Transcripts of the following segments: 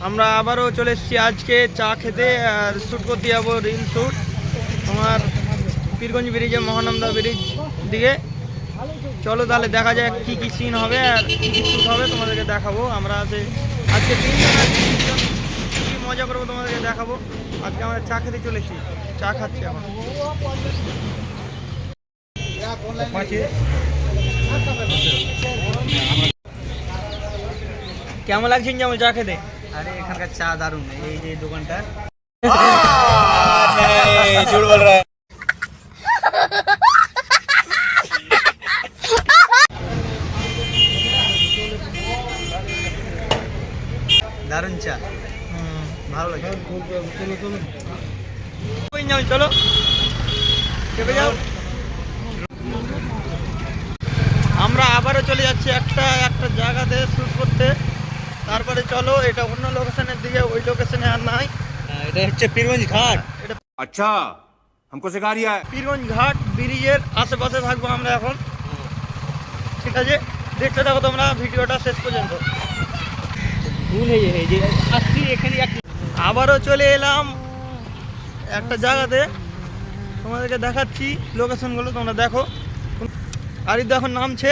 আমরা আবারও চলে এসেছি আজকে চা খেতে আর শ্যুট করতে যাবো রিল শ্যুট তোমার পীরগঞ্জ ব্রিজে মহানন্দা ব্রিজ দিকে। চলো তাহলে দেখা যাক কী কী সিন হবে আর কী কী শ্যুট হবে তোমাদেরকে দেখাবো। আমরা আজকে 3 জন আর 3 জন কী মজা করবো তোমাদেরকে দেখাবো। আজকে আমরা চা খেতে চলেছি, চা খাচ্ছি এখন। কেমন লাগছে যেমন চা খেতে? আরে এখানকার চা দারুণ, এই যে দোকানটা ঝুট বল রা দারুণ চা, ভালো লাগে। চলো চেপে যাও। আমরা আবারও চলে যাচ্ছি একটা জায়গাতে শ্যুট করতে। তারপরে চলো এটা অন্য লোকেশনের দিকে, ওই লোকেশনে আর নাই। এটা হচ্ছে পীরগঞ্জ ঘাট। এটা अच्छा हमको सिखा रिया है। পীরগঞ্জ ঘাট ব্রিজের আশেপাশে থাকবো আমরা এখন। ঠিক আছে, দেখতে থাকো তোমরা ভিডিওটা শেষ পর্যন্ত। ভুল হয়ে যে আসছি এখানে আবারও চলে এলাম একটা জায়গাতে, তোমাদেরকে দেখাচ্ছি লোকেশনগুলো, তোমরা দেখো। আর এখন নামছে,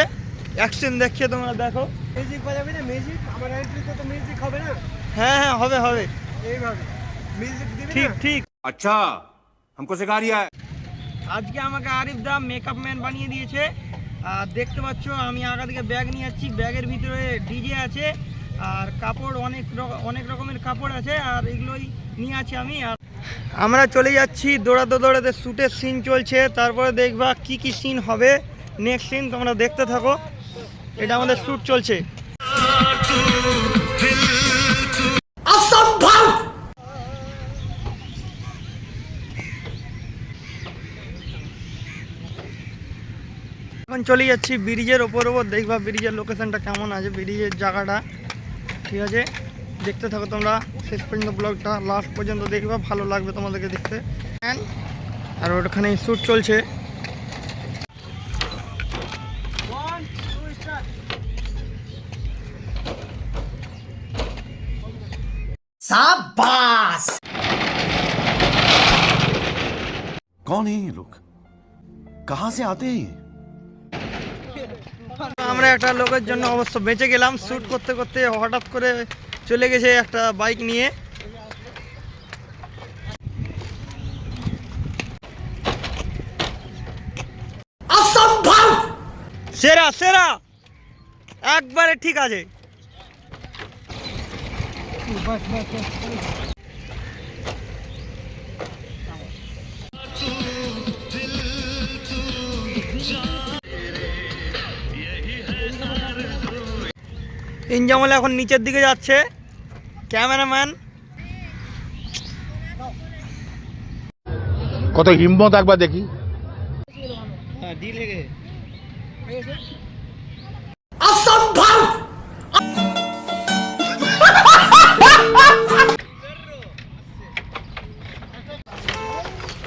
অ্যাকশন দেখছে, তোমরা দেখো। মিউজিক বাজাবে না? মিউজিক আমার এন্ট্রিতে তো মিউজিক হবে না? হ্যাঁ হবে এইভাবে মিউজিক দিবি ঠিক না? ঠিক। अच्छा हमको सिखा रिया है। আজকে আমাকে আরিফ দা মেকআপ ম্যান বানিয়ে দিয়েছে। আর দেখতে পাচ্ছ আমি আগা দিকে ব্যাগ নিয়ে যাচ্ছি, ব্যাগের ভিতরে ডিজে আছে আর কাপড়, অনেক রকমের কাপড় আছে, আর এগুলোই নিয়ে আছি আমি। আর আমরা চলে যাচ্ছি দৌড়াতে শ্যুটের সিন চলছে, তারপরে দেখবা কি কি সিন হবে নেক্সট সিন, তোমরা দেখতে থাকো। এটা আমাদের শ্যুট চলছে। এখন চলে যাচ্ছি ব্রিজের ওপর, দেখবা ব্রিজের লোকেশনটা কেমন আছে, ব্রিজের জায়গাটা। ঠিক আছে, দেখতে থাকো তোমরা শেষ পর্যন্ত, ব্লগটা লাস্ট পর্যন্ত দেখবা, ভালো লাগবে তোমাদেরকে দেখতে। আর ওখানে শ্যুট চলছে। शाबाश। कौन है ये लोग, कहाँ से आते हैं? আমরা একটা লোকের জন্য অবশ্য বেঁচে গেলাম। শ্যুট করতে করতে হঠাৎ করে চলে গেছে একটা বাইক নিয়ে। সেরা সেরা একবারে ঠিক আছে। ইনজামাল এখন নিচের দিকে যাচ্ছে, ক্যামেরাম্যান। কত হিম্মত একবার দেখি। হ্যাঁ ডিল লেগে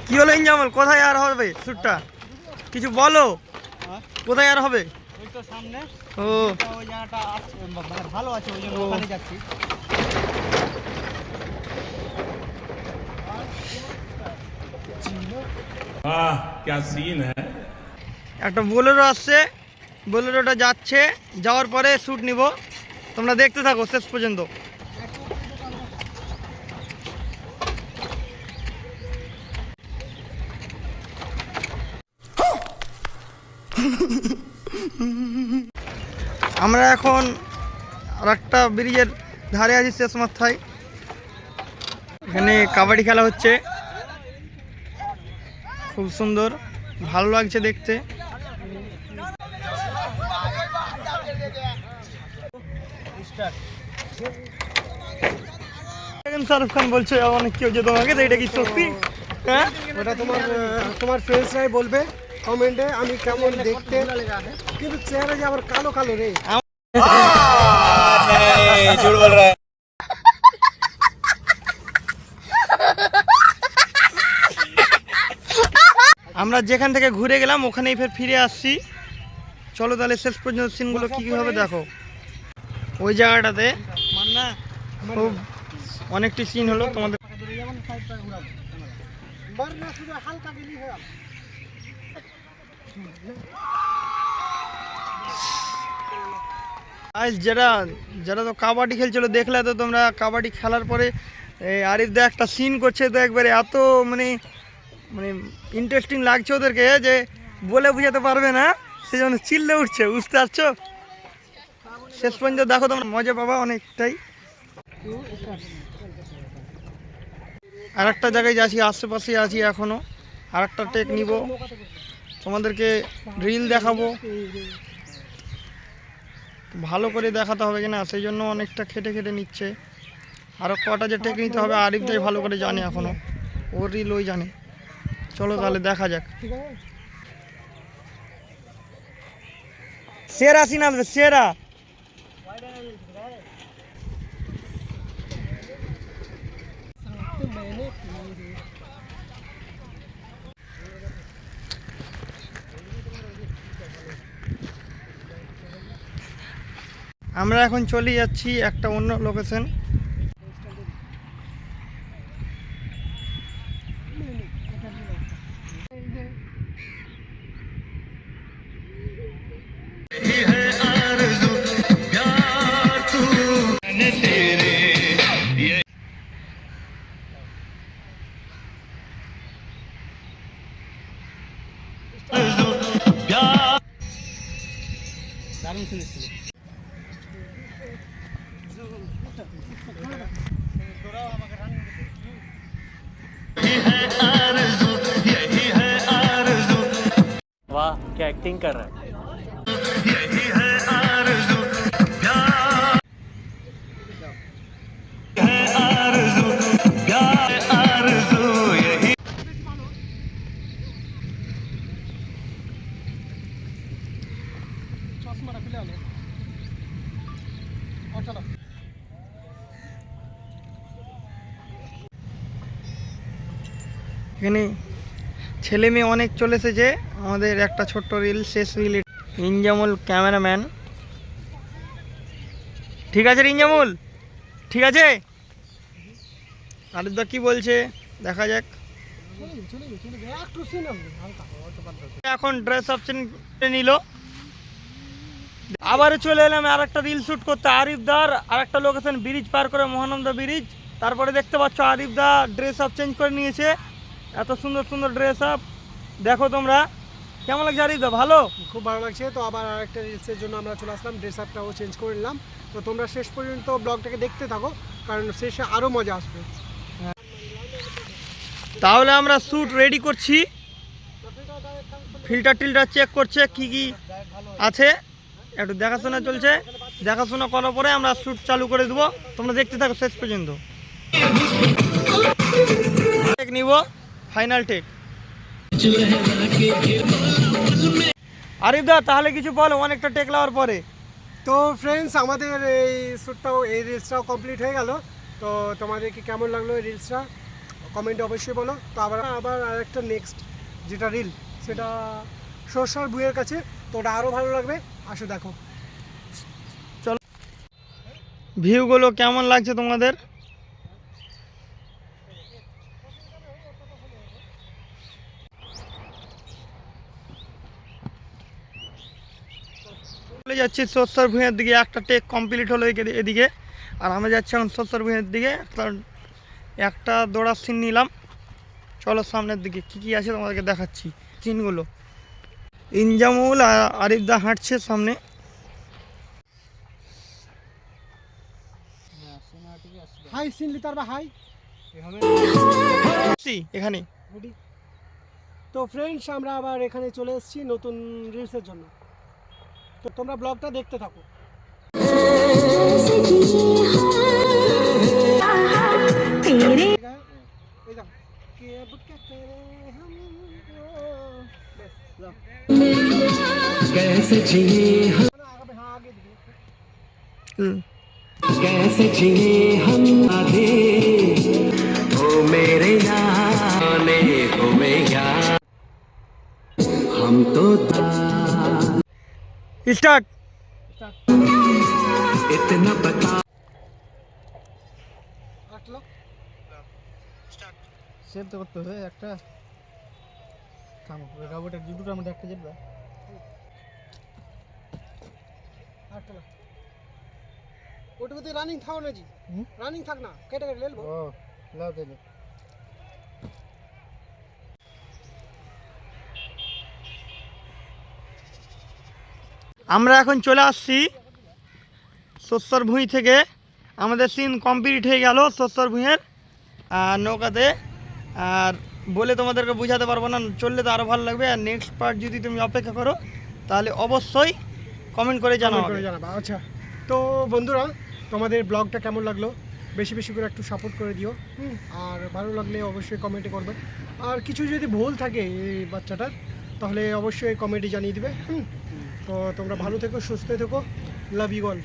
কি হলো ইনজামাল, কোথায় আর হবে শ্যুটটা? কিছু বলো, কোথায় আর হবে? ওই তো সামনে, ও ওই জায়গাটা আছে, মানে ভালো আছে, ওই জন্য ওখানে যাচ্ছি। वाह क्या सीन है। একটা বোলেরো আসছে, বোলেরোটা যাচ্ছে, যাওয়ার পরে শ্যুট নিব, তোমরা দেখতে থাকো শেষ পর্যন্ত। আমরা এখন আর একটা ব্রিজের ধারে আছি, শেষ মাথায়। এখানে কাবাডি খেলা হচ্ছে, খুব সুন্দর, ভালো লাগছে দেখতে। শাহরুখ খান বলছে অনেক কেউ যে তোমাকে, এটা কি সত্যি? হ্যাঁ ওটা তোমার ফ্রেন্ডসরাই বলবে কমেন্টে আমি কেমন দেখতে, কিন্তু চেহারা যে আবার কালো কালো রে। ঝুট বল রা আমরা যেখান থেকে ঘুরে গেলাম ওখানেই ফের ফিরে আসছি। চলো তাহলে শেষ পর্যন্ত সিনগুলো কী কী হবে দেখো। ওই জায়গাটাতে খুব অনেকটি সিন হলো তোমাদের। বর্ণা শুধু হালকা গেলি হয়। আজ যারা যারা তো কাবাডি খেলছিল দেখলে তো তোমরা, কাবাডি খেলার পরে আরিফ দা একটা সিন করছে, তো একবারে এত মানে মানে ইন্টারেস্টিং লাগছে ওদেরকে যে বলে বোঝাতে পারবে না, সেই জন্য চিল্লে উঠছে, বুঝতে পারছো? শেষ পর্যন্ত দেখো তোমরা, মজা পাবা অনেকটাই। আর একটা জায়গায় যাচ্ছি, আশেপাশে আছি এখনও, আর একটা টেক নিব, তোমাদেরকে রিল দেখাবো, ভালো করে দেখাতে হবে কিনা সেই জন্য অনেকটা খেটে খেটে নিচ্ছে। আরও কটা যে টেক নিতে হবে আরিফটাই ভালো করে জানে, এখনও ওর রিল ওই জানে। চলো তাহলে দেখা যাক। সেরা সিন আসবে, সেরা। আমরা এখন চলে যাচ্ছি একটা অন্য লোকেশন। দারুণ শুনেছিল। वाह क्या एक्टिंग कर रहा है। এখানে ছেলে মেয়ে অনেক চলে এসেছে। আমাদের একটা ছোট্ট রিল, শেষ রিল। ইনজামুল ক্যামেরাম্যান, ঠিক আছে ইনজামুল, ঠিক আছে। আরিফদা কি বলছে দেখা যাক। এখন ড্রেস আপ নিল, আবারও চলে এলাম আর একটা রিল শ্যুট করতে। আরিফদার আর একটা লোকেশন, ব্রিজ পার করে মহানন্দা ব্রিজ। তারপরে দেখতে পাচ্ছ আরিফদা ড্রেস আপ চেঞ্জ করে নিয়েছে। এত সুন্দর সুন্দর ড্রেস আপ দেখো তোমরা, কেমন লাগছে আরিফদা? ভালো, খুব ভালো লাগছে। তো আবার আরেকটা রিলসের জন্য আমরা চলে আসলাম, ড্রেস আপটাও চেঞ্জ করে নিলাম। তো তোমরা শেষ পর্যন্ত ব্লগটাকে দেখতে থাকো, কারণ শেষে আরও মজা আসবে। তাহলে আমরা শ্যুট রেডি করছি। ফিল্টার টিল্টার চেক করছে কি কি আছে, একটু দেখাশোনা চলছে। দেখাশোনা করার পরে আমরা শ্যুট চালু করে দেবো, তোমরা দেখতে থাকো শেষ পর্যন্ত। টেক নিব, ফাইনাল টেক। আরিফদা তাহলে কিছু বলো, অনেকটা টেক নেওয়ার পরে। তো ফ্রেন্ডস, আমাদের এই শ্যুটটাও, এই রিলসটাও কমপ্লিট হয়ে গেল। তো তোমাদেরকে কেমন লাগলো এই রিলসটা কমেন্টে অবশ্যই বলো। তো আবার আরেকটা নেক্সট যেটা রিল, সেটা সরষার বুয়ের কাছে। তো ওটা আরও ভালো লাগবে, আসো দেখো। চলো, ভিউগুলো কেমন লাগছে তোমাদের? চলে যাচ্ছি সরষার ভুঁইয়ের দিকে, একটা টেক কমপ্লিট হলো এদিকে, আর আমরা যাচ্ছি এখন সরষার ভুঁইয়ের দিকে। একটা দৌড়ার সিন নিলাম। চলো সামনের দিকে কি কি আছে তোমাদেরকে দেখাচ্ছি সিনগুলো। ইনজামুল আর আরিফদা হাঁটছে সামনে। হাই সিন লিতার বা হাই এখানে। তো ফ্রেন্ডস, আমরা আবার এখানে চলে এসেছি নতুন রিলসের জন্য। তো তোমরা ব্লগটা দেখতে থাকো। कैसे जिए हम, कैसे जिए हम आधे, ओ मेरे जाने हो मेरा, हम तो स्टार्ट। इतना बता আটলো সেভ তো করতে হবে একটা থামো রোবটের দুটোর মধ্যে একটা যেতে আটলো ওটুকুতে রানিং থাকো না জি রানিং থাক না কেটে কেটে লেলবো ও লাও দিলে আমরা এখন চলে আসছি শস্যর ভুঁই থেকে। আমাদের সিন কমপ্লিট হয়ে গেল শস্যর ভুঁইয়ের নৌকাতে। আর বলে তোমাদেরকে বোঝাতে পারবো না, চললে তো আরও ভালো লাগবে। আর নেক্সট পার্ট যদি তুমি অপেক্ষা করো তাহলে অবশ্যই কমেন্ট করে জানাও। করে জানাবা। আচ্ছা তো বন্ধুরা, তোমাদের ব্লগটা কেমন লাগলো বেশি বেশি করে একটু সাপোর্ট করে দিও। আর ভালো লাগলে অবশ্যই কমেন্টে করবে। আর কিছু যদি ভুল থাকে এই বাচ্চাটার তাহলে অবশ্যই কমেন্টে জানিয়ে দিবে। তো তোমরা ভালো থেকো, সুস্থ থেকো, লাভ ইউ অল।